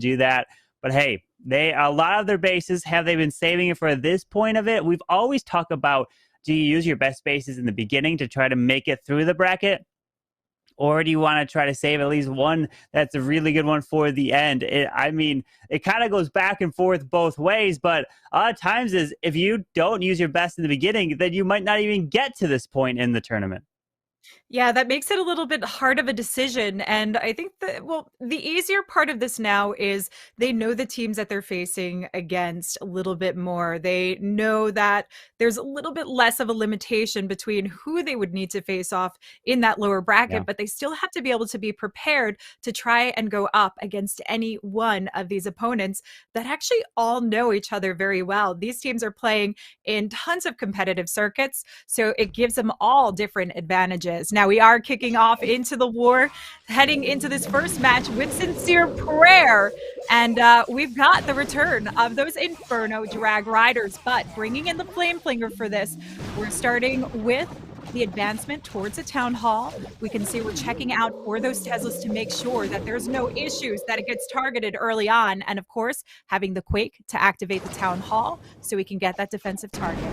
do that. But hey, a lot of their bases, have they been saving it for this point of it? We've always talked about, do you use your best bases in the beginning to try to make it through the bracket? Or do you want to try to save at least one that's a really good one for the end? It kind of goes back and forth both ways, but a lot of times is if you don't use your best in the beginning, then you might not even get to this point in the tournament. Yeah, that makes it a little bit hard of a decision. And I think that, well, the easier part of this now is they know the teams that they're facing against a little bit more. They know that there's a little bit less of a limitation between who they would need to face off in that lower bracket, but they still have to be able to be prepared to try and go up against any one of these opponents that actually all know each other very well. These teams are playing in tons of competitive circuits, so it gives them all different advantages. Now we are kicking off into the war, heading into this first match with sincere prayer. And we've got the return of those Inferno drag riders, but bringing in the Flame Flinger for this, we're starting with the advancement towards a town hall. We can see we're checking out for those Teslas to make sure that there's no issues, that it gets targeted early on. And of course, having the Quake to activate the town hall so we can get that defensive target.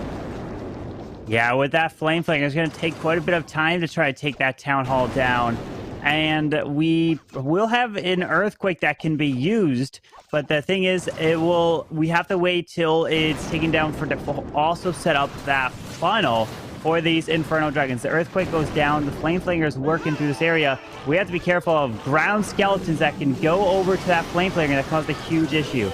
Yeah, with that Flame Flinger, it's going to take quite a bit of time to try to take that town hall down. And we will have an earthquake that can be used, but the thing is, we have to wait till it's taken down for to also set up that funnel for these Inferno Dragons. The earthquake goes down, the Flame Flinger is working through this area. We have to be careful of ground skeletons that can go over to that Flame Flinger that caused a huge issue.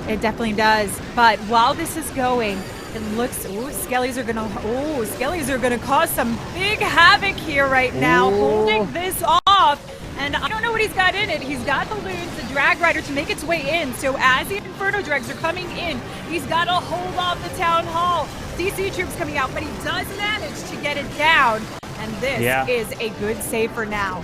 It definitely does. But while this is going, it looks, Skellies are gonna cause some big havoc here right now, holding this off. And I don't know what he's got in it. He's got the loons, the drag rider to make its way in. So as the Inferno Drags are coming in, he's got to hold off the town hall. CC troops coming out, but he does manage to get it down. And this is a good save for now.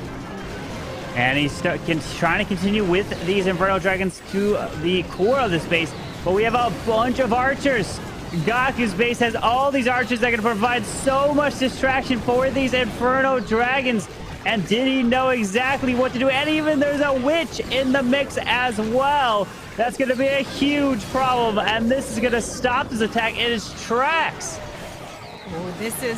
And he's trying to continue with these Inferno Dragons to the core of the space. But we have a bunch of archers. Gaku's base has all these archers that can provide so much distraction for these Inferno Dragons. And did he know exactly what to do? And even there's a witch in the mix as well. That's going to be a huge problem. And this is going to stop this attack in its tracks. Oh, this is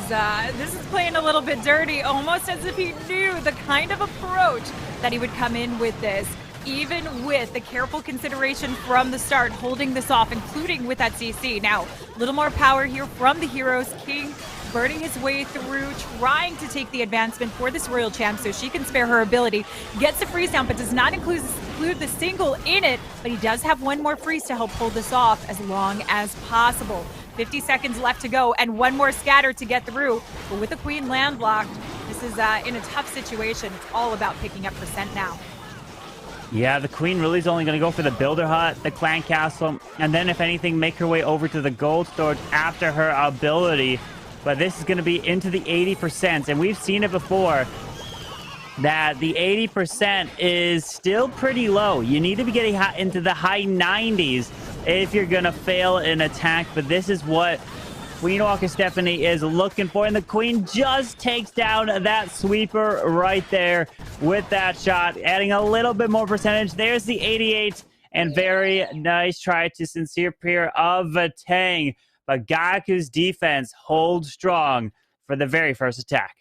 playing a little bit dirty, almost as if he knew the kind of approach that he would come in with this. Even with the careful consideration from the start, holding this off, including with that CC. Now, a little more power here from the heroes. King burning his way through, trying to take the advancement for this Royal Champ so she can spare her ability. Gets a freeze down, but does not include the single in it. But he does have one more freeze to help hold this off as long as possible. 50 seconds left to go, and one more scatter to get through. But with the Queen landlocked, this is in a tough situation. It's all about picking up percent now. Yeah, the Queen really is only going to go for the Builder Hut, the Clan Castle, and then, if anything, make her way over to the Gold Storage after her ability. But this is going to be into the 80%, and we've seen it before that the 80% is still pretty low. You need to be getting into the high 90s if you're going to fail an attack, but this is what Queen Walker Stephanie is looking for, and the Queen just takes down that sweeper right there with that shot, adding a little bit more percentage. There's the 88, and very nice try to sincere prayer of Vatang, but Gaku's defense holds strong for the very first attack.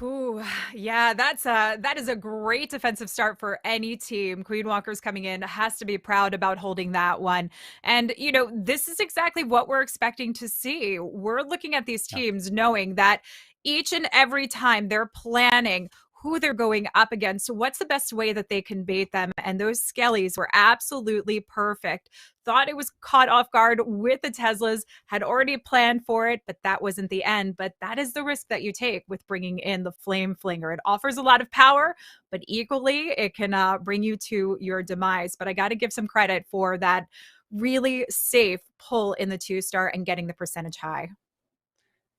Ooh, yeah, that is a great defensive start for any team. Queen Walker's coming in, has to be proud about holding that one. And, you know, this is exactly what we're expecting to see. We're looking at these teams knowing that each and every time they're planning who they're going up against, what's the best way that they can bait them. And those Skellies were absolutely perfect. Thought it was caught off guard with the Teslas, had already planned for it, but that wasn't the end. But that is the risk that you take with bringing in the Flame Flinger. It offers a lot of power, but equally it can bring you to your demise. But I got to give some credit for that really safe pull in the 2-star and getting the percentage high.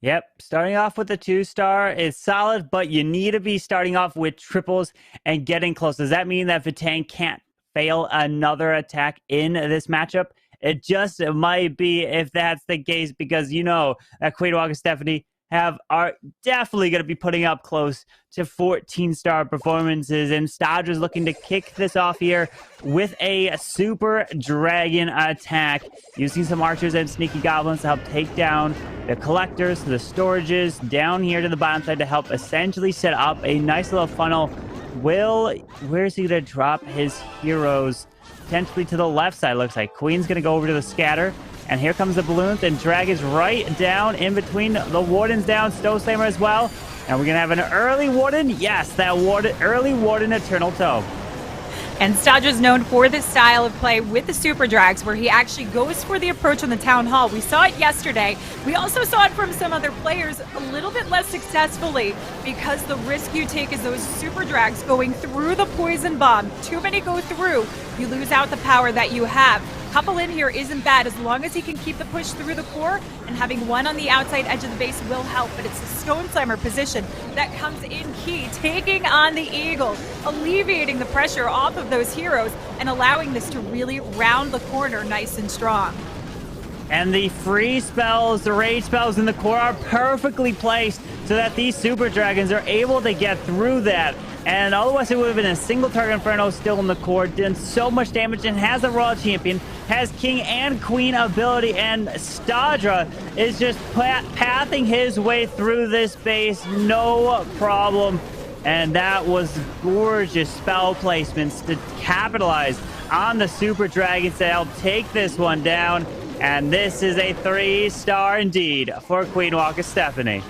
Yep, starting off with the 2-star is solid, but you need to be starting off with triples and getting close. Does that mean that Vatang can't fail another attack in this matchup? It just might be if that's the case, because you know that Queen Walker Stephanie are definitely going to be putting up close to 14-star performances. And Stadra's looking to kick this off here with a Super Dragon attack, using some archers and sneaky goblins to help take down the collectors, the storages down here to the bottom side to help essentially set up a nice little funnel. Where is he going to drop his heroes? Potentially to the left side, looks like. Queen's going to go over to the scatter. And here comes the balloons, and Drag is right down in between the Wardens down, Stone Slammer as well. And we're going to have an early Warden. Yes, that early Warden Eternal Toe. And Stadra's known for this style of play with the Super Drags, where he actually goes for the approach on the Town Hall. We saw it yesterday. We also saw it from some other players a little bit less successfully, because the risk you take is those Super Drags going through the Poison Bomb. Too many go through, you lose out the power that you have. Couple in here isn't bad as long as he can keep the push through the core, and having one on the outside edge of the base will help. But it's the Stone Slammer position that comes in key, taking on the Eagle, alleviating the pressure off of those heroes and allowing this to really round the corner nice and strong. And the free spells, the rage spells in the core are perfectly placed so that these Super Dragons are able to get through that. And otherwise it would have been a single target Inferno still in the core, done so much damage, and has a Royal Champion, has King and Queen ability, and Stadra is just pathing his way through this base, no problem. And that was gorgeous spell placements to capitalize on the Super Dragons to help take this one down. And this is a 3-star indeed for Queen Walker Stephanie.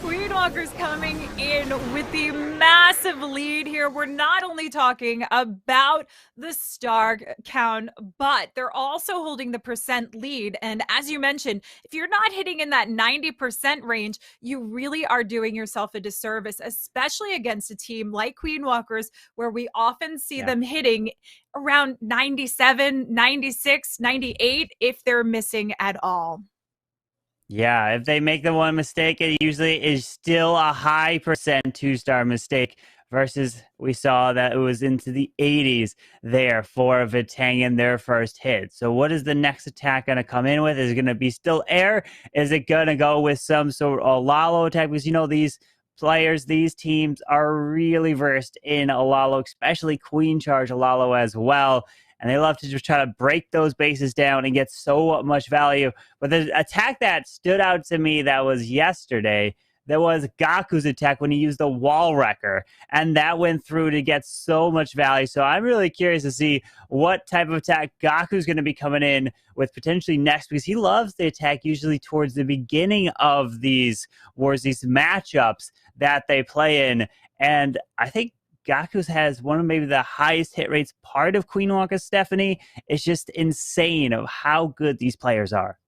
Queen Walker's coming in with the massive lead here. We're not only talking about the star count, but they're also holding the percent lead. And as you mentioned, if you're not hitting in that 90% range, you really are doing yourself a disservice, especially against a team like Queen Walker's, where we often see them hitting around 97, 96, 98 if they're missing at all. Yeah, if they make the one mistake, it usually is still a high percent 2-star mistake, versus we saw that it was into the 80s there for Vatang in their first hit. So what is the next attack going to come in with? Is it going to be still air? Is it going to go with some sort of Lalo attack? Because, you know, these players, these teams are really versed in Lalo, especially Queen Charge Lalo as well. And they love to just try to break those bases down and get so much value. But the attack that stood out to me that was yesterday, there was Gaku's attack when he used the Wall Wrecker. And that went through to get so much value. So I'm really curious to see what type of attack Gaku's going to be coming in with potentially next, because he loves the attack usually towards the beginning of these wars, these matchups that they play in. And I think Gaku's has one of maybe the highest hit rates part of Queen Walker Stephanie. It's just insane of how good these players are.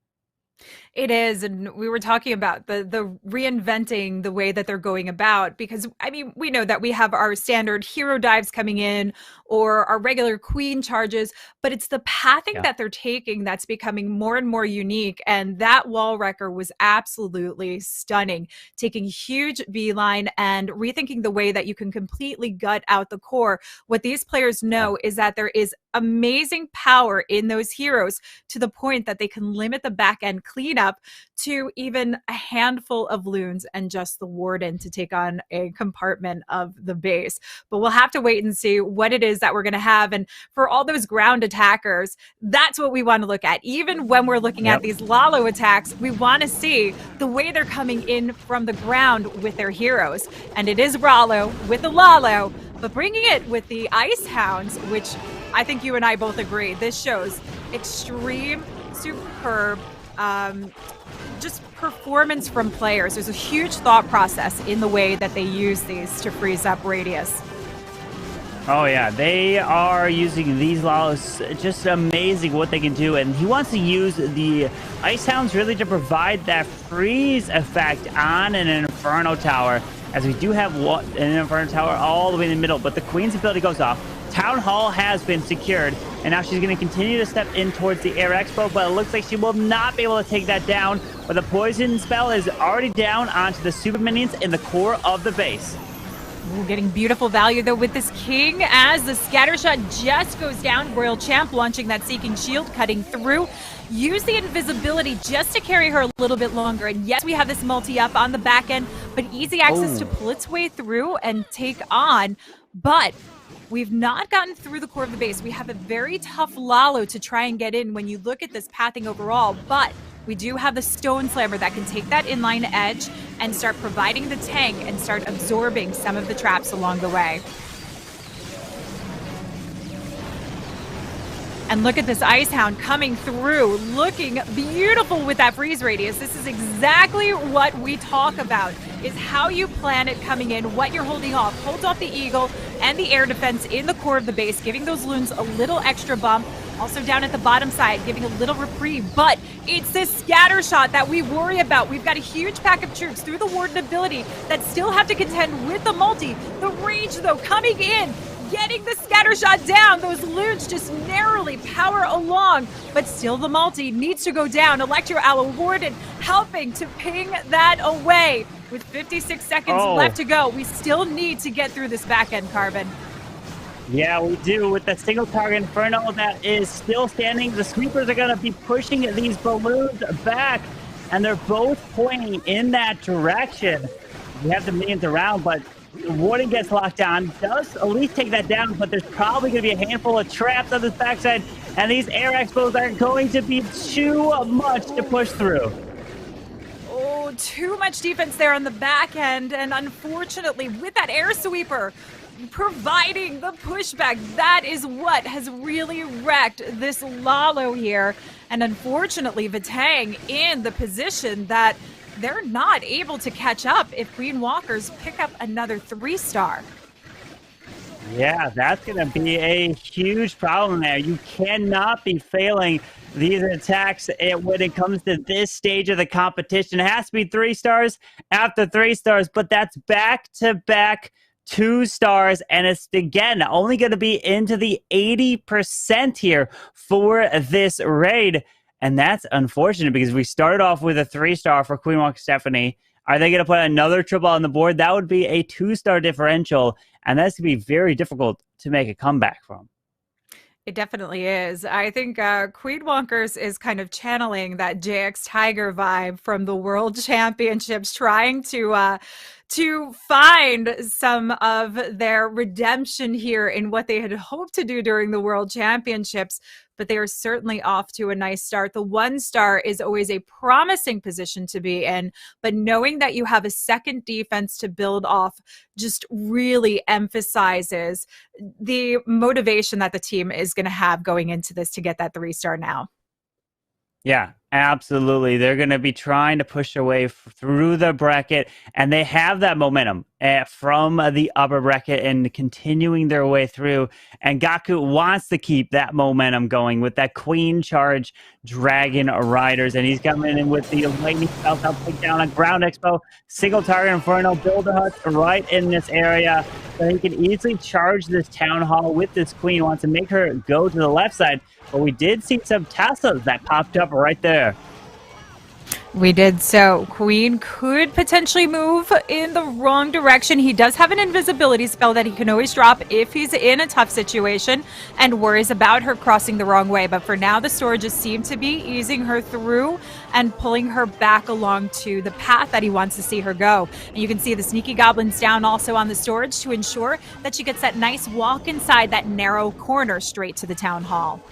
It is, and we were talking about the reinventing the way that they're going about, because I mean, we know that we have our standard hero dives coming in or our regular queen charges, but it's the pathing that they're taking that's becoming more and more unique. And that Wall Wrecker was absolutely stunning, taking huge beeline and rethinking the way that you can completely gut out the core. What these players know is that there is amazing power in those heroes, to the point that they can limit the back end cleanup to even a handful of loons and just the Warden to take on a compartment of the base. But we'll have to wait and see what it is that we're going to have. And for all those ground attackers, that's what we want to look at. Even when we're looking at these Lalo attacks, we want to see the way they're coming in from the ground with their heroes. And it is Rallo with the Lalo, but bringing it with the Ice Hounds, which I think you and I both agree, this shows extreme, superb, just performance from players. There's a huge thought process in the way that they use these to freeze up radius. Oh yeah, they are using these Lalos, just amazing what they can do. And he wants to use the Ice Hounds really to provide that freeze effect on an Inferno Tower, as we do have an Inferno Tower all the way in the middle, but the Queen's ability goes off. Town Hall has been secured, and now she's going to continue to step in towards the Air Expo, but it looks like she will not be able to take that down. But the poison spell is already down onto the super minions in the core of the base. Ooh, getting beautiful value though with this king as the scatter shot just goes down. Royal Champ launching that Seeking Shield, cutting through. Use the invisibility just to carry her a little bit longer. And yes, we have this multi up on the back end, but easy access to pull its way through and take on. But we've not gotten through the core of the base. We have a very tough Lalo to try and get in when you look at this pathing overall, but we do have the Stone Slammer that can take that inline edge and start providing the tank and start absorbing some of the traps along the way. And look at this Ice Hound coming through, looking beautiful with that freeze radius. This is exactly what we talk about, is how you plan it coming in, what you're holding off. Holds off the Eagle and the air defense in the core of the base, giving those loons a little extra bump. Also down at the bottom side, giving a little reprieve, but it's this scatter shot that we worry about. We've got a huge pack of troops through the Warden ability that still have to contend with the multi. The Rage, though, coming in, getting the scatter shot down. Those loons just narrowly power along, but still the multi needs to go down. Electro Owl Warden helping to ping that away. With 56 seconds left to go, we still need to get through this back end, Carbon. Yeah, we do. With the single target Inferno that is still standing, the sweepers are going to be pushing these balloons back, and they're both pointing in that direction. We have the minions around, but the Warden gets locked down, does at least take that down, but there's probably going to be a handful of traps on this backside, and these air expos are going to be too much to push through. Oh, too much defense there on the back end, and unfortunately, with that air sweeper providing the pushback, that is what has really wrecked this Lalo here. And unfortunately, Vatang in the position that they're not able to catch up if Queen Walkers pick up another 3-star. Yeah, that's going to be a huge problem there. You cannot be failing these attacks when it comes to this stage of the competition. It has to be 3 stars after 3 stars, but that's back-to-back 2 stars, and it's again only going to be into the 80% here for this raid, and that's unfortunate because we started off with a 3-star for Queen Walker Stephanie. Are they going to put another triple on the board? That would be a 2-star differential, and that's going to be very difficult to make a comeback from. It definitely is. I think Queen Walkers is kind of channeling that JX Tiger vibe from the World Championships, trying to find some of their redemption here in what they had hoped to do during the World Championships, but they are certainly off to a nice start. The 1-star is always a promising position to be in, but knowing that you have a second defense to build off just really emphasizes the motivation that the team is going to have going into this to get that 3-star now. Yeah, absolutely. They're going to be trying to push their way through the bracket, and they have that momentum from the upper bracket and continuing their way through. And Gaku wants to keep that momentum going with that Queen Charge Dragon Riders, and he's coming in with the Lightning Spell to take down a Ground Expo, single target Inferno, build a hut right in this area, so he can easily charge this Town Hall with this Queen. Wants to make her go to the left side. But we did see some Teslas that popped up right there. We did so. Queen could potentially move in the wrong direction. He does have an invisibility spell that he can always drop if he's in a tough situation and worries about her crossing the wrong way. But for now, the storages seem to be easing her through and pulling her back along to the path that he wants to see her go. And you can see the sneaky goblins down also on the storage to ensure that she gets that nice walk inside that narrow corner straight to the town hall.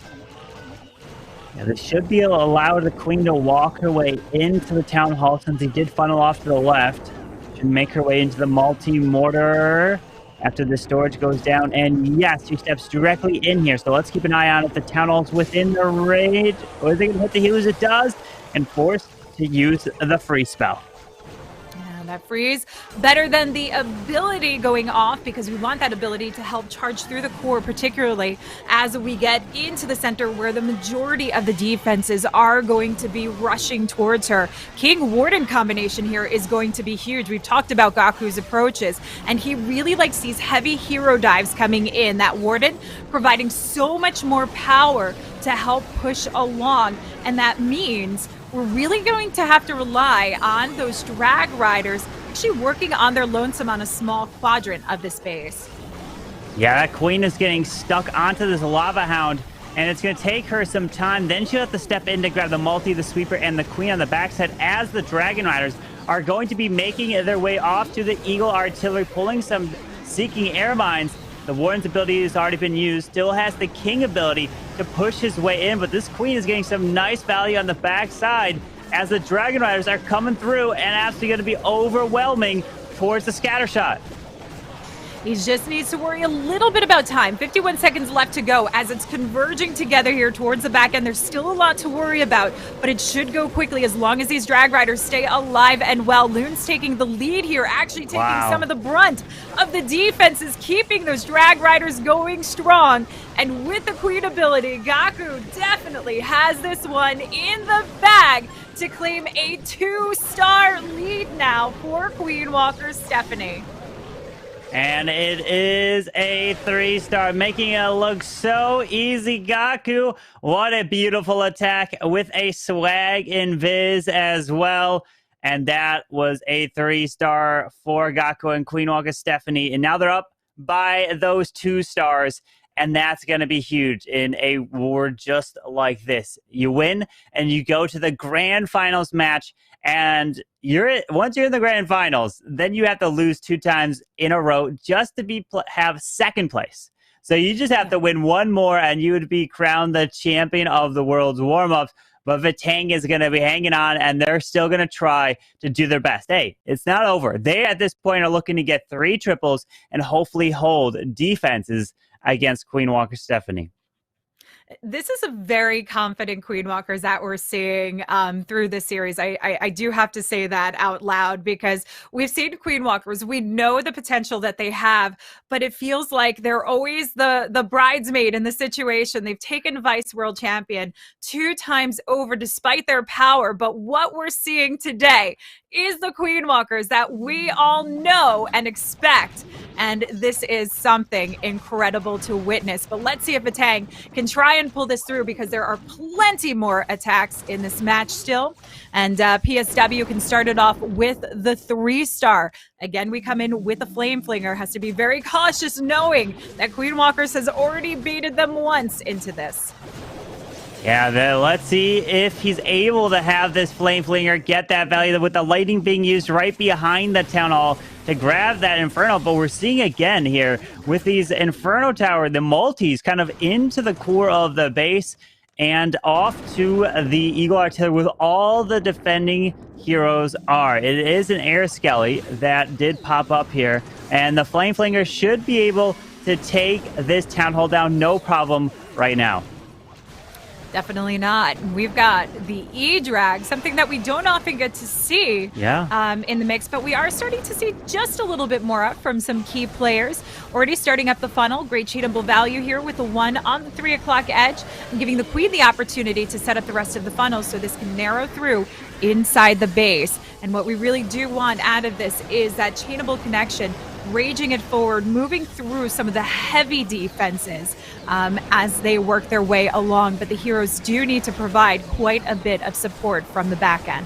Yeah, this should be allow the Queen to walk her way into the Town Hall since he did funnel off to the left. Should make her way into the multi-mortar after the storage goes down. And yes, she steps directly in here. So let's keep an eye on if the Town Hall's within the range. Or is it going to hit the healers? It does. And forced to use the free spell. That freeze better than the ability going off, because we want that ability to help charge through the core, particularly as we get into the center where the majority of the defenses are going to be rushing towards her. King Warden combination here is going to be huge. We've talked about Gaku's approaches, and he really likes these heavy hero dives coming in. That Warden providing so much more power to help push along, and that means we're really going to have to rely on those drag riders actually working on their lonesome on a small quadrant of this base. Yeah, that queen is getting stuck onto this lava hound, and it's going to take her some time. Then she'll have to step in to grab the multi, the sweeper, and the queen on the backside as the Dragon Riders are going to be making their way off to the Eagle Artillery, pulling some Seeking Air Mines. The Warden's ability has already been used. Still has the King ability to push his way in, but this queen is getting some nice value on the backside as the Dragon Riders are coming through and absolutely going to be overwhelming towards the scatter shot. He just needs to worry a little bit about time. 51 seconds left to go as it's converging together here towards the back end. There's still a lot to worry about, but it should go quickly as long as these Drag Riders stay alive and well. Loon's taking the lead here, actually taking some of the brunt of the defenses, keeping those Drag Riders going strong. And with the Queen ability, Gaku definitely has this one in the bag to claim a 2-star lead now for Queen Walker Stephanie. And it is a 3-star, making it look so easy. Gaku, what a beautiful attack with a swag invis as well. And that was a 3-star for Gaku and Queen Walker Stephanie. And now they're up by those 2 stars. And that's going to be huge in a war just like this. You win and you go to the grand finals match. And once you're in the grand finals, then you have to lose 2 times in a row just to have second place. So you just have to win one more and you would be crowned the champion of the world's warm-ups. But Vatang is going to be hanging on, and they're still going to try to do their best. Hey, it's not over. They, at this point, are looking to get 3 triples and hopefully hold defenses against Queen Walker Stephanie. This is a very confident Queen Walkers that we're seeing through this series. I do have to say that out loud because we've seen Queen Walkers. We know the potential that they have, but it feels like they're always the bridesmaid in the situation. They've taken Vice World Champion 2 times over despite their power. But what we're seeing today is the Queen Walkers that we all know and expect. And this is something incredible to witness. But let's see if Vatang can try and pull this through because there are plenty more attacks in this match still. And PSW can start it off with the 3-star. Again, we come in with a Flame Flinger. Has to be very cautious knowing that Queen Walkers has already baited them once into this. Yeah, let's see if he's able to have this Flame Flinger get that value with the lightning being used right behind the Town Hall to grab that Inferno. But we're seeing again here with these Inferno Tower, the multis kind of into the core of the base and off to the Eagle Artillery with all the defending heroes are. It is an Air Skelly that did pop up here, and the Flame Flinger should be able to take this Town Hall down no problem right now. Definitely not. We've got the E-Drag, something that we don't often get to see in the mix, but we are starting to see just a little bit more up from some key players. Already starting up the funnel. Great cheatable value here with the 1 on the 3 o'clock edge and giving the Queen the opportunity to set up the rest of the funnel so this can narrow through inside the base. And what we really do want out of this is that chainable connection, raging it forward, moving through some of the heavy defenses as they work their way along. But the heroes do need to provide quite a bit of support from the back end.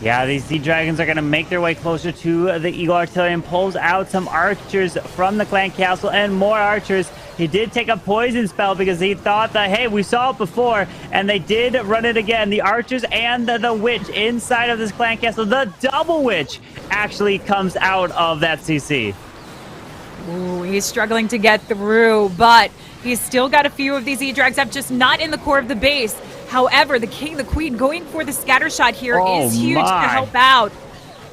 Yeah, these Sea Dragons are going to make their way closer to the Eagle Artillery and pulls out some archers from the clan castle and more archers. He did take a poison spell because he thought that, hey, we saw it before, and they did run it again. The archers and the witch inside of this clan castle. The double witch actually comes out of that CC. Ooh, he's struggling to get through, but he's still got a few of these E-Drags up, just not in the core of the base. However, the king, the queen, going for the scatter shot here is huge to help out.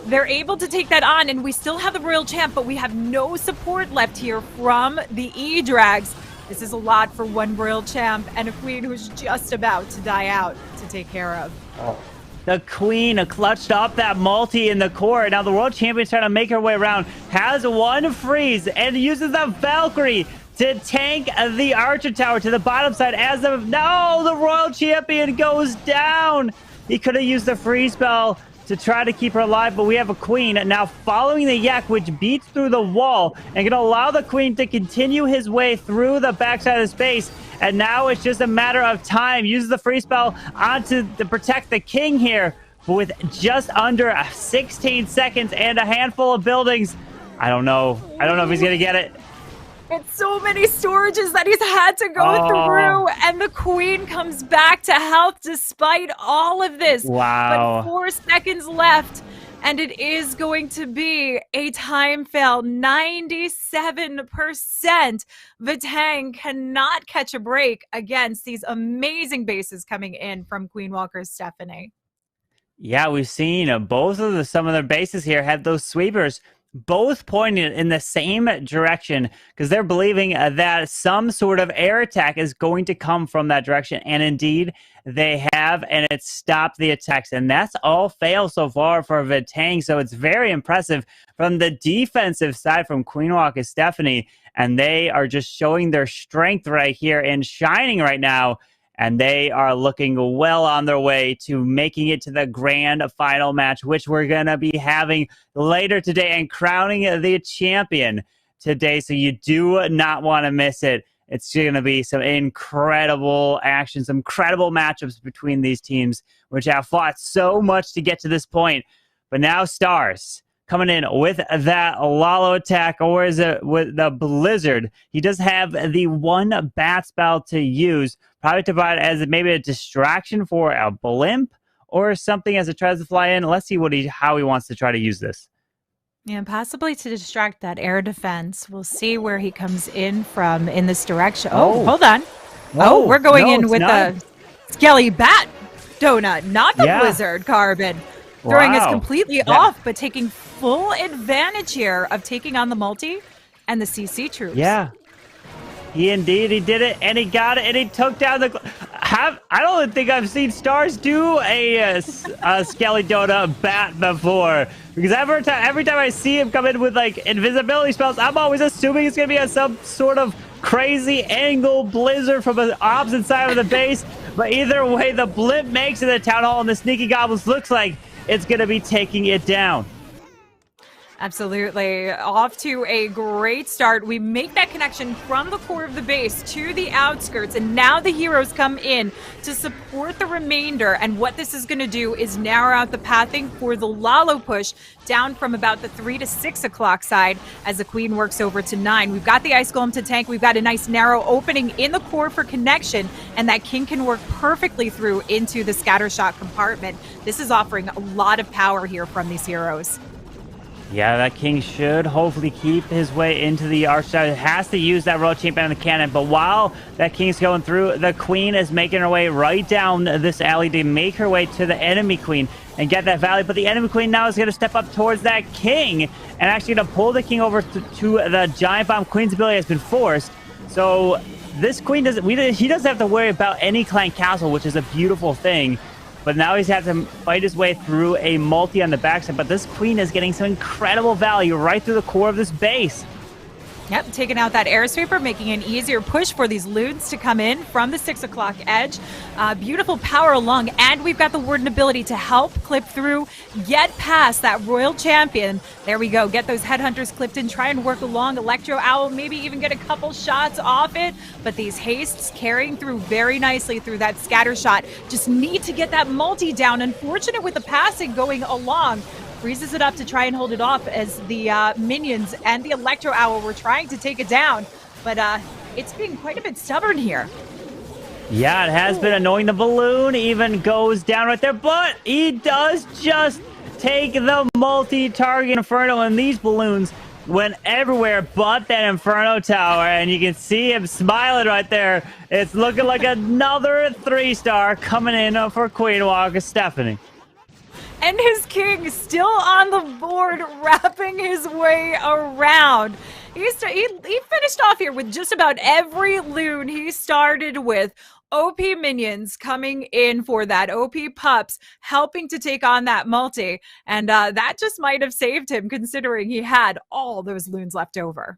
They're able to take that on, and we still have the Royal Champ, but we have no support left here from the E-Drags. This is a lot for one Royal Champ and a queen who's just about to die out to take care of. The queen clutched up that multi in the core. Now the world champion's trying to make her way around. Has one freeze and uses the Valkyrie to tank the archer tower to the bottom side as of no, the royal champion goes down. He could have used the freeze spell to try to keep her alive, but we have a queen now following the yak, which beats through the wall and can allow the queen to continue his way through the backside of the space. And now it's just a matter of time. Uses the free spell to protect the king here. but with just under 16 seconds and a handful of buildings, I don't know. I don't know if he's going to get it. It's so many storages that he's had to go through, and the queen comes back to health despite all of this. Wow. But 4 seconds left, and it is going to be a time fail. 97%. Vatang cannot catch a break against these amazing bases coming in from Queen Walker's Stephanie. Yeah, we've seen both of some of their bases here have those sweepers both pointing in the same direction because they're believing that some sort of air attack is going to come from that direction. And indeed, they have, and it stopped the attacks. And that's all fail so far for Vatang. So it's very impressive from the defensive side from Queen Walker Stephanie. And they are just showing their strength right here and shining right now. And they are looking well on their way to making it to the grand final match, which we're going to be having later today and crowning the champion today. So you do not want to miss it. It's going to be some incredible action, some incredible matchups between these teams, which have fought so much to get to this point. But now Stars coming in with that Lalo attack, or is it with the Blizzard? He does have the one bat spell to use, probably to provide as maybe a distraction for a blimp or something as it tries to fly in. Let's see how he wants to try to use this. Yeah, possibly to distract that air defense. We'll see where he comes in from in this direction. Oh, hold on. Whoa. We're going in with not. the Skelly Bat Donut, not the Blizzard Carbon. Throwing us completely off, but taking full advantage here of taking on the multi and the CC troops. Yeah. He did it, and he got it, and he took down the... I don't think I've seen Stars do a Skelly Donut bat before. Because every time I see him come in with, like, invisibility spells, I'm always assuming it's going to be some sort of crazy angle blizzard from the opposite side of the base. But either way, the blimp makes it to the Town Hall, and the Sneaky Goblins looks like it's going to be taking it down. Absolutely. Off to a great start. We make that connection from the core of the base to the outskirts, and now the heroes come in to support the remainder. And what this is going to do is narrow out the pathing for the Lalo push down from about the 3 to 6 o'clock side as the Queen works over to 9. We've got the Ice Golem to tank. We've got a nice narrow opening in the core for connection, and that King can work perfectly through into the Scattershot compartment. This is offering a lot of power here from these heroes. Yeah, that King should hopefully keep his way into the Archstar. It has to use that Royal Champion on the cannon, but while that King's going through, the Queen is making her way right down this alley to make her way to the enemy Queen and get that Valley. But the enemy Queen now is going to step up towards that King and actually going to pull the King over to the Giant Bomb. Queen's ability has been forced. So this Queen he doesn't have to worry about any Clan Castle, which is a beautiful thing. But now he's had to fight his way through a multi on the backside. But this Queen is getting some incredible value right through the core of this base. Yep, taking out that air sweeper, making an easier push for these loons to come in from the 6 o'clock edge. Beautiful power along, and we've got the Warden ability to help clip through, get past that Royal Champion. There we go, get those Headhunters clipped in, try and work along. Electro Owl, maybe even get a couple shots off it, but these hastes carrying through very nicely through that scatter shot. Just need to get that multi down. Unfortunate with the passing going along. Freezes it up to try and hold it off as the minions and the Electro Owl were trying to take it down. But it's being quite a bit stubborn here. Yeah, it has been annoying. The balloon even goes down right there, but he does just take the multi-target Inferno, and these balloons went everywhere but that Inferno Tower, and you can see him smiling right there. It's looking like another 3-star coming in for Queen Walker Stephanie. And his King still on the board, wrapping his way around. He finished off here with just about every loon he started with. OP minions coming in for that. OP pups helping to take on that multi. And that just might have saved him, considering he had all those loons left over.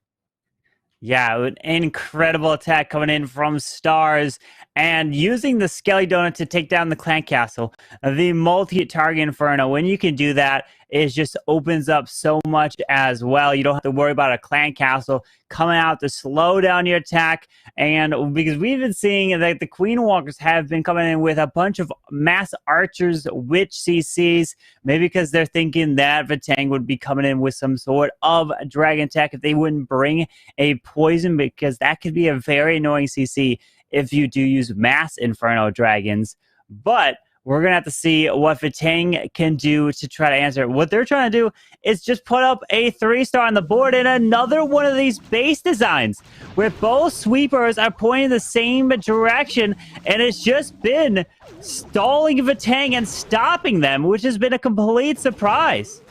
Yeah, an incredible attack coming in from Stars and using the Skelly Donut to take down the Clan Castle. The multi-target Inferno, when you can do that is just opens up so much as well. You don't have to worry about a clan castle coming out to slow down your attack. And because we've been seeing that the Queen Walkers have been coming in with a bunch of mass archers, witch CCs, maybe because they're thinking that Vatang would be coming in with some sort of dragon tech if they wouldn't bring a poison, because that could be a very annoying CC if you do use mass Inferno dragons. But we're going to have to see what Vatang can do to try to answer it. What they're trying to do is just put up a 3-star on the board in another one of these base designs where both sweepers are pointing the same direction, and it's just been stalling Vatang and stopping them, which has been a complete surprise.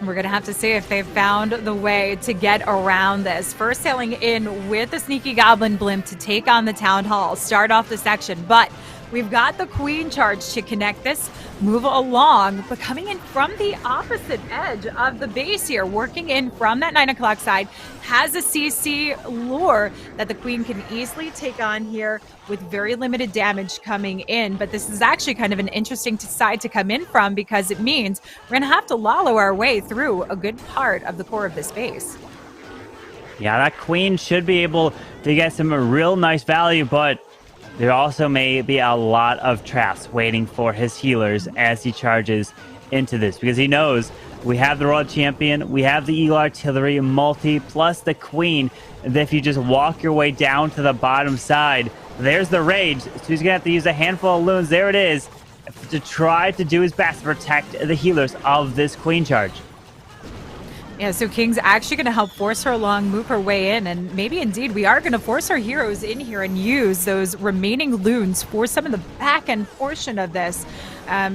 We're going to have to see if they've found the way to get around this. First sailing in with the Sneaky Goblin Blimp to take on the Town Hall, start off the section, but we've got the Queen charge to connect this, move along, but coming in from the opposite edge of the base here, working in from that 9 o'clock side, has a CC lure that the Queen can easily take on here with very limited damage coming in. But this is actually kind of an interesting side to come in from, because it means we're going to have to lollo our way through a good part of the core of this base. Yeah, that Queen should be able to get some real nice value, but there also may be a lot of traps waiting for his healers as he charges into this, because he knows we have the Royal Champion, we have the Eagle Artillery, multi, plus the Queen. And if you just walk your way down to the bottom side, there's the Rage. So he's going to have to use a handful of loons, there it is, to try to do his best to protect the healers of this Queen charge. Yeah, so King's actually going to help force her along, move her way in, and maybe indeed we are going to force our heroes in here and use those remaining loons for some of the back end portion of this,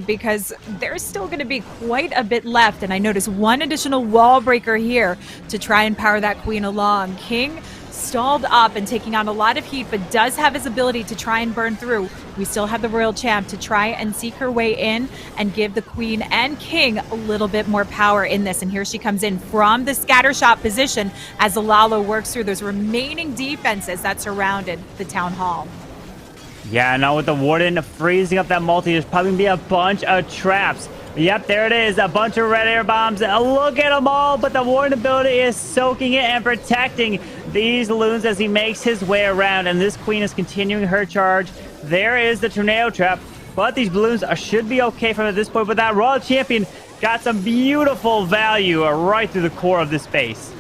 because there's still going to be quite a bit left. And I notice one additional wall breaker here to try and power that Queen along. King stalled up and taking on a lot of heat, but does have his ability to try and burn through. We still have the Royal Champ to try and seek her way in and give the Queen and King a little bit more power in this. And here she comes in from the scatter shot position as the Lalo works through those remaining defenses that surrounded the Town Hall. Yeah, now with the Warden freezing up that multi, there's probably going to be a bunch of traps. Yep, there it is. A bunch of red air bombs. Look at them all, but the Warden ability is soaking it and protecting these loons as he makes his way around. And this Queen is continuing her charge. There is the Tornado Trap, but these balloons should be okay from at this point. But that Royal Champion got some beautiful value right through the core of this base.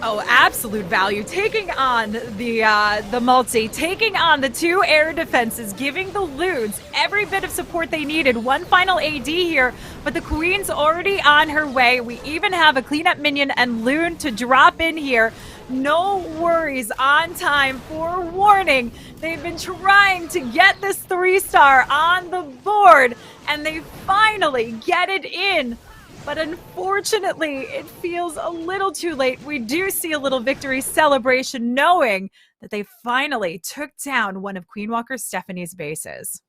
Oh, absolute value. Taking on the multi, taking on the 2 air defenses, giving the loons every bit of support they needed. One final AD here, but the Queen's already on her way. We even have a cleanup minion and loon to drop in here. No worries, on time. Forewarning, they've been trying to get this 3-star on the board, and they finally get it in. But unfortunately, it feels a little too late. We do see a little victory celebration, knowing that they finally took down one of Queen Walker Stephanie's bases.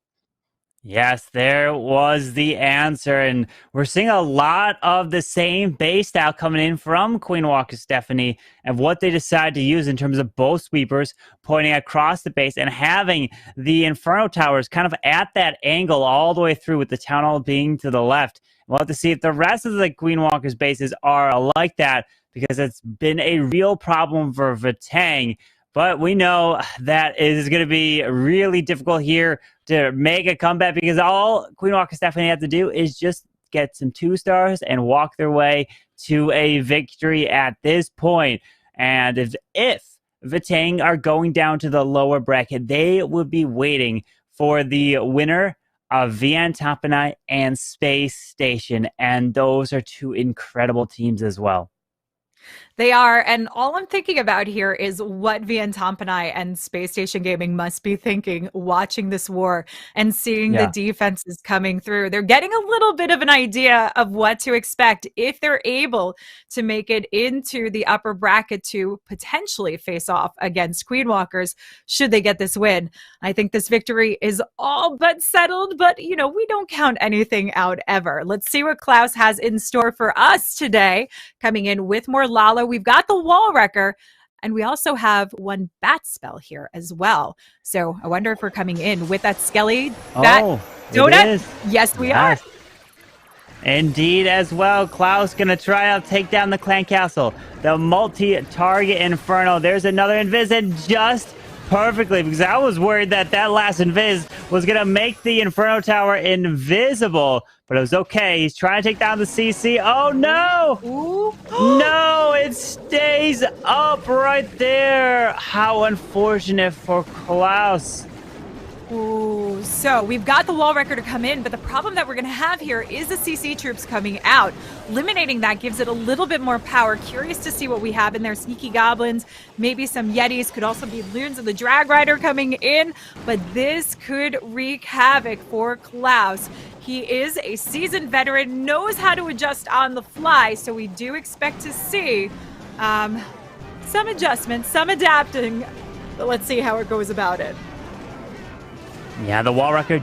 Yes, there was the answer, and we're seeing a lot of the same base style coming in from Queen Walker Stephanie and what they decide to use in terms of both sweepers pointing across the base and having the Inferno Towers kind of at that angle all the way through, with the Town Hall being to the left. We'll have to see if the rest of the Queen Walker's bases are like that, because it's been a real problem for Vatang. But we know that it is going to be really difficult here to make a comeback, because all Queen Walker Stephanie have to do is just get some 2-stars and walk their way to a victory at this point. And if Vatang are going down to the lower bracket, they would be waiting for the winner of Vian Tampanai and Space Station. And those are 2 incredible teams as well. They are, and all I'm thinking about here is what Vian Tampanai and Space Station Gaming must be thinking watching this war and seeing the defenses coming through. They're getting a little bit of an idea of what to expect if they're able to make it into the upper bracket to potentially face off against Queen Walkers should they get this win. I think this victory is all but settled, but you know, we don't count anything out ever. Let's see what Klaus has in store for us today. Coming in with more Lalo, we've got the Wall Wrecker, and we also have one bat spell here as well. So I wonder if we're coming in with that Skelly bat donut. Yes, we are. Indeed as well. Klaus gonna try out take down the clan castle. The multi-target inferno. There's another invis and just perfectly, because I was worried that that last invis was gonna make the inferno tower invisible, but it was okay. He's trying to take down the CC. Oh no! Ooh. No, it stays up right there. How unfortunate for Klaus. Ooh, so we've got the wall wrecker to come in, but the problem that we're going to have here is the CC troops coming out. Eliminating that gives it a little bit more power. Curious to see what we have in there. Sneaky goblins, maybe some yetis, could also be loons of the drag rider coming in, but this could wreak havoc for Klaus. He is a seasoned veteran, knows how to adjust on the fly, so we do expect to see some adjustments, some adapting, but let's see how it goes about it. Yeah, the wall wrecker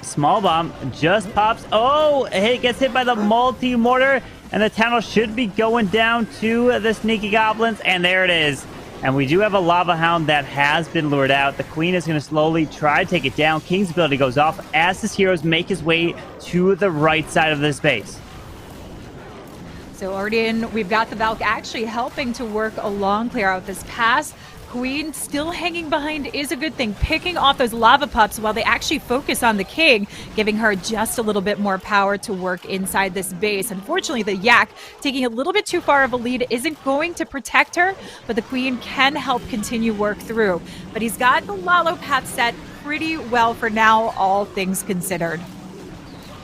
small bomb just pops. Oh, it gets hit by the multi-mortar, and the tunnel should be going down to the sneaky goblins, and there it is. And we do have a lava hound that has been lured out. The queen is going to slowly try to take it down. King's ability goes off as his heroes make his way to the right side of this base. So already in, we've got the Valk actually helping to work along, clear out this pass. Queen still hanging behind is a good thing, picking off those lava pups while they actually focus on the king, giving her just a little bit more power to work inside this base. Unfortunately, the Yak taking a little bit too far of a lead isn't going to protect her, but the queen can help continue work through. But he's got the Lalo path set pretty well for now, all things considered.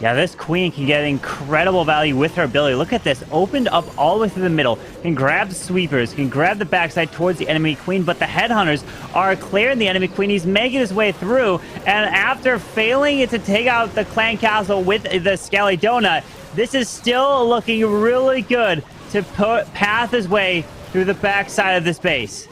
Yeah, this queen can get incredible value with her ability. Look at this. Opened up all the way through the middle. Can grab the sweepers. Can grab the backside towards the enemy queen. But the headhunters are clearing the enemy queen. He's making his way through. And after failing to take out the clan castle with the Skelly Donut, this is still looking really good to path his way through the backside of this base.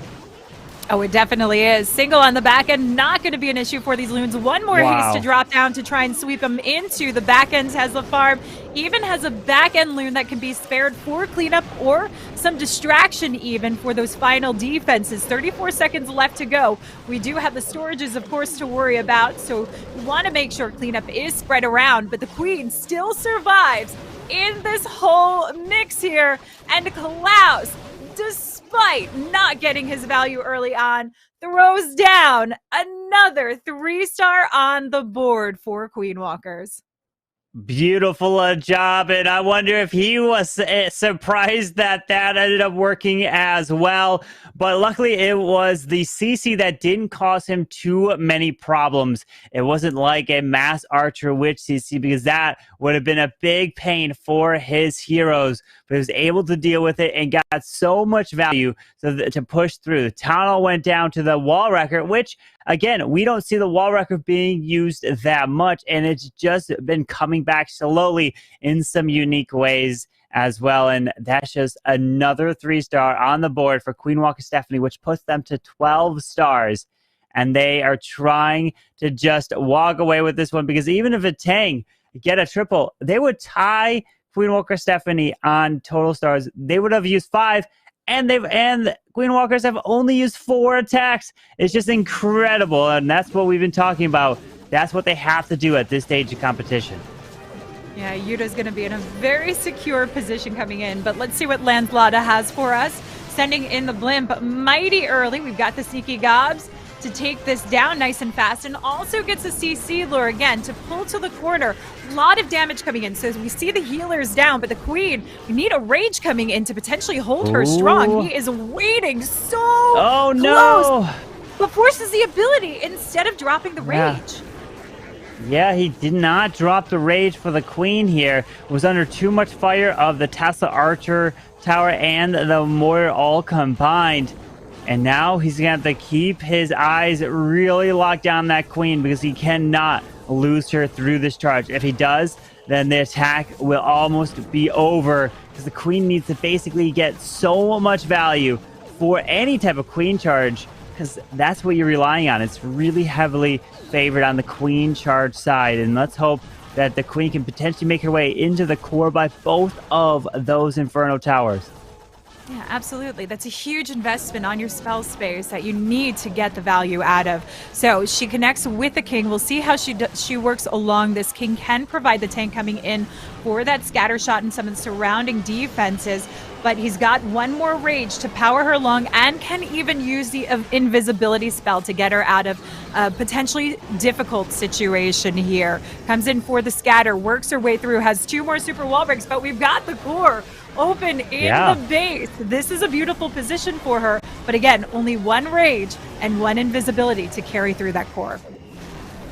Oh, it definitely is. Single on the back end, not going to be an issue for these loons. One more haste to drop down to try and sweep them into the back end. Has the farm, even has a back end loon that can be spared for cleanup or some distraction even for those final defenses. 34 seconds left to go. We do have the storages, of course, to worry about, so we want to make sure cleanup is spread around, but the queen still survives in this whole mix here. And Klaus, despite not getting his value early on, throws down another 3-star on the board for Queen Walkers. Beautiful job, and I wonder if he was surprised that that ended up working as well. But luckily, it was the CC that didn't cause him too many problems. It wasn't like a mass archer witch CC, because that would have been a big pain for his heroes. But he was able to deal with it and got so much value to push through. The tunnel went down to the wall wrecker, which, again, we don't see the wall wrecker being used that much, and it's just been coming back slowly in some unique ways as well. And that's just another 3-star on the board for Queen Walker Stephanie, which puts them to 12 stars. And they are trying to just walk away with this one, because even if Vatang get a triple, they would tie Queen Walker Stephanie on total stars. They would have used 5, and Queen Walkers have only used 4 attacks. It's just incredible, and that's what we've been talking about. That's what they have to do at this stage of competition. Yeah, Yuta's going to be in a very secure position coming in, but let's see what Lanslada has for us. Sending in the blimp mighty early. We've got the sneaky gobs to take this down nice and fast, and also gets a CC lure again to pull to the corner. A lot of damage coming in, so as we see the healers down, but the queen, we need a rage coming in to potentially hold her strong. He is waiting so close, no, but forces the ability instead of dropping the rage. Yeah, he did not drop the rage for the queen here. Was under too much fire of the Tesla Archer Tower and the mortar all combined. And now he's going to have to keep his eyes really locked down that queen, because he cannot lose her through this charge. If he does, then the attack will almost be over, because the queen needs to basically get so much value for any type of queen charge, because that's what you're relying on. It's really heavily favored on the queen charge side, and let's hope that the queen can potentially make her way into the core by both of those Inferno Towers. Yeah, absolutely. That's a huge investment on your spell space that you need to get the value out of. So she connects with the king. We'll see how she works along this. King can provide the tank coming in for that scatter shot and some of the surrounding defenses, but he's got one more rage to power her along and can even use the invisibility spell to get her out of a potentially difficult situation here. Comes in for the scatter, works her way through, has 2 more super wall breaks, but we've got the core open in the base. This is a beautiful position for her, but again, only 1 rage and 1 invisibility to carry through that core.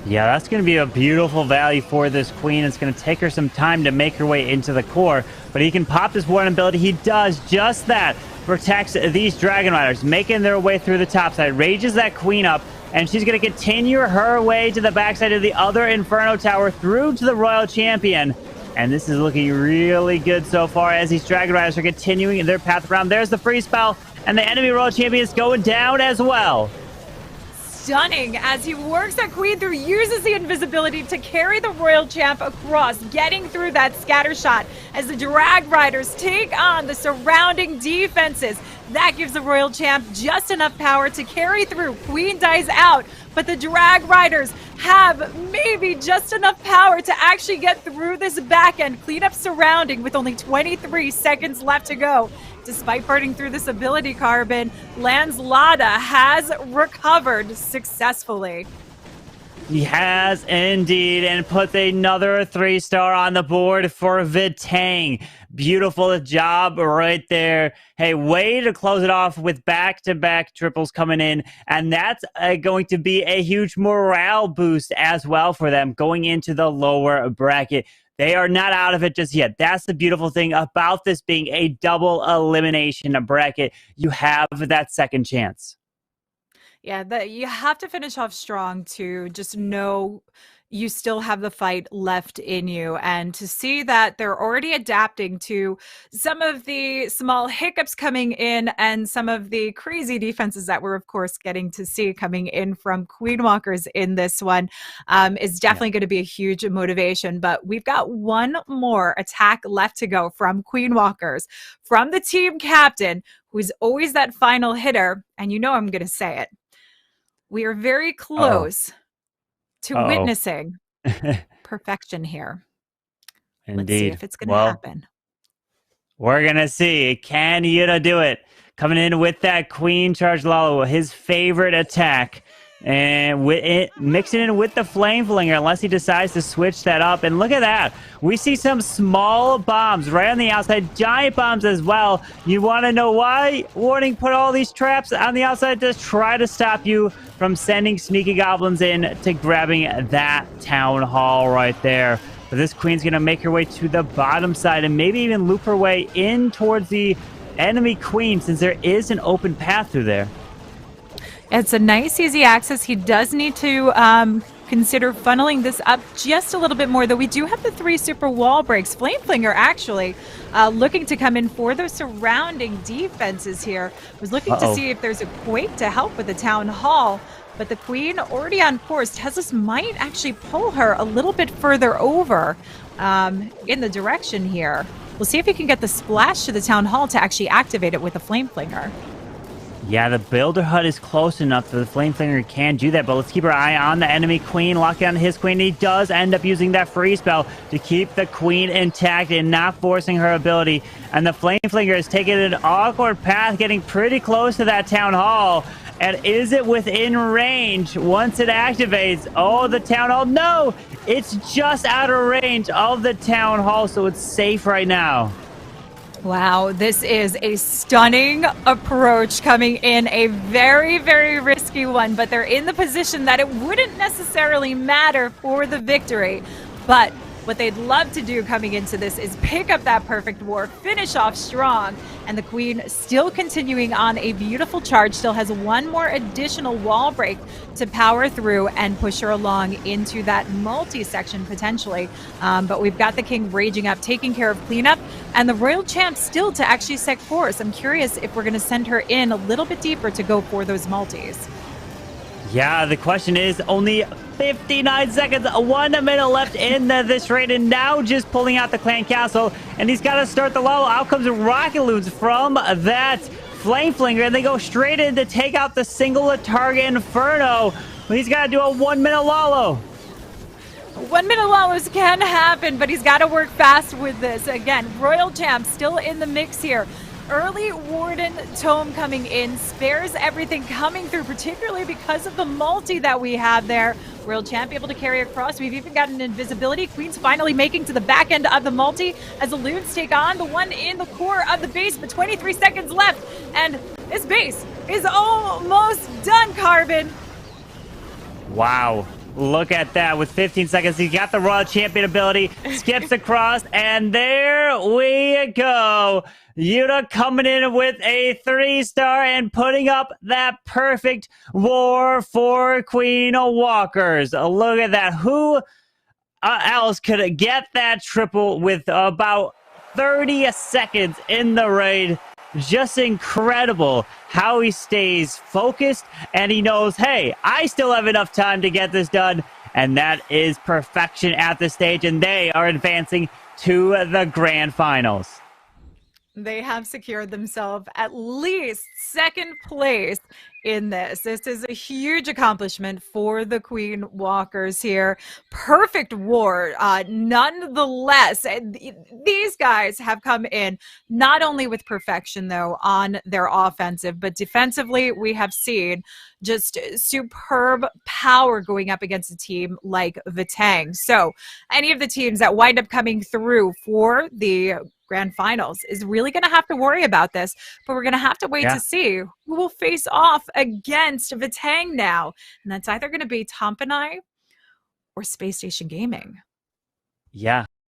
Yeah, that's going to be a beautiful value for this queen. It's going to take her some time to make her way into the core, but he can pop this one ability. He does just that. Protects these Dragon Riders, making their way through the top side. Rages that queen up, and she's going to continue her way to the backside of the other Inferno Tower through to the Royal Champion. And this is looking really good so far as these Dragon Riders are continuing their path around. There's the free spell, and the enemy Royal Champion is going down as well. Stunning as he works that queen through, uses the invisibility to carry the Royal Champ across, getting through that scatter shot as the Drag Riders take on the surrounding defenses. That gives the Royal Champ just enough power to carry through. Queen dies out, but the Drag Riders have maybe just enough power to actually get through this back end, clean up surrounding with only 23 seconds left to go. Despite burning through this ability, Carbon, Lanslada has recovered successfully. He has indeed, and puts another 3-star on the board for Vatang. Beautiful job right there. Hey, way to close it off with back-to-back triples coming in, and that's going to be a huge morale boost as well for them going into the lower bracket. They are not out of it just yet. That's the beautiful thing about this being a double elimination bracket. You have that second chance. Yeah, you have to finish off strong to just know you still have the fight left in you, and to see that they're already adapting to some of the small hiccups coming in and some of the crazy defenses that we're of course getting to see coming in from Queen Walkers in this one is definitely going to be a huge motivation. But we've got one more attack left to go from Queen Walkers, from the team captain, who's always that final hitter, and you know I'm going to say it. We are very close to witnessing perfection here. Indeed. Let's see if it's going to happen. We're going to see. Can Yuta do it? Coming in with that Queen Charge Lalo, his favorite attack. And mixing in with the Flame Flinger, unless he decides to switch that up. And look at that. We see some small bombs right on the outside. Giant bombs as well. You want to know why? Warning, put all these traps on the outside to try to stop you from sending sneaky goblins in to grabbing that town hall right there. But this queen's going to make her way to the bottom side and maybe even loop her way in towards the enemy queen, since there is an open path through there. It's a nice, easy access. He does need to consider funneling this up just a little bit more, though we do have the 3 super wall breaks. Flameflinger actually looking to come in for those surrounding defenses here. Was looking to see if there's a quake to help with the town hall, but the queen already on course. Tezos might actually pull her a little bit further over in the direction here. We'll see if he can get the splash to the town hall to actually activate it with the Flameflinger. Yeah, the Builder Hut is close enough that the Flameflinger can do that, but let's keep our eye on the enemy queen, lock down his queen. He does end up using that free spell to keep the queen intact and not forcing her ability. And the Flameflinger is taking an awkward path, getting pretty close to that town hall. And is it within range once it activates? Oh, the town hall. No, it's just out of range of the town hall, so it's safe right now. Wow, this is a stunning approach coming in, a very, very risky one, but they're in the position that it wouldn't necessarily matter for the victory. But what they'd love to do coming into this is pick up that perfect war, finish off strong, and the queen still continuing on a beautiful charge, still has one more additional wall break to power through and push her along into that multi-section potentially. But we've got the king raging up, taking care of cleanup, and the royal champ still to actually set course. I'm curious if we're going to send her in a little bit deeper to go for those multis. Yeah, the question is only 59 seconds, 1 minute left in this raid, and now just pulling out the clan castle, and he's got to start the lull. Out comes rocket loons from that flame flinger, and they go straight in to take out the single target inferno. He's got to do a 1 minute lolo. 1 minute lulls can happen, but he's got to work fast with this. Again, Royal Champ still in the mix here. Early Warden Tome coming in, spares everything coming through, particularly because of the multi that we have there. Royal Champ able to carry across. We've even got an invisibility. Queen's finally making to the back end of the multi as the loons take on the one in the core of the base, but 23 seconds left, and this base is almost done, Carbon. Wow. Look at that. With 15 seconds, he got the Royal Champion ability, skips across, and there we go. Yuta coming in with a 3-star and putting up that perfect war for Queen Walkers. Look at that. Who else could get that triple with about 30 seconds in the raid? Just incredible how he stays focused, and he knows, hey, I still have enough time to get this done, and that is perfection at this stage, and they are advancing to the grand finals. They have secured themselves at least second place in this. This is a huge accomplishment for the Queen Walkers here. Perfect war, nonetheless. These guys have come in not only with perfection, though, on their offensive, but defensively, we have seen just superb power going up against a team like Vatang. So any of the teams that wind up coming through for the grand finals is really going to have to worry about this, but we're going to have to wait to see who will face off against Vatang now. And that's either going to be Tompanai or Space Station Gaming. Yeah.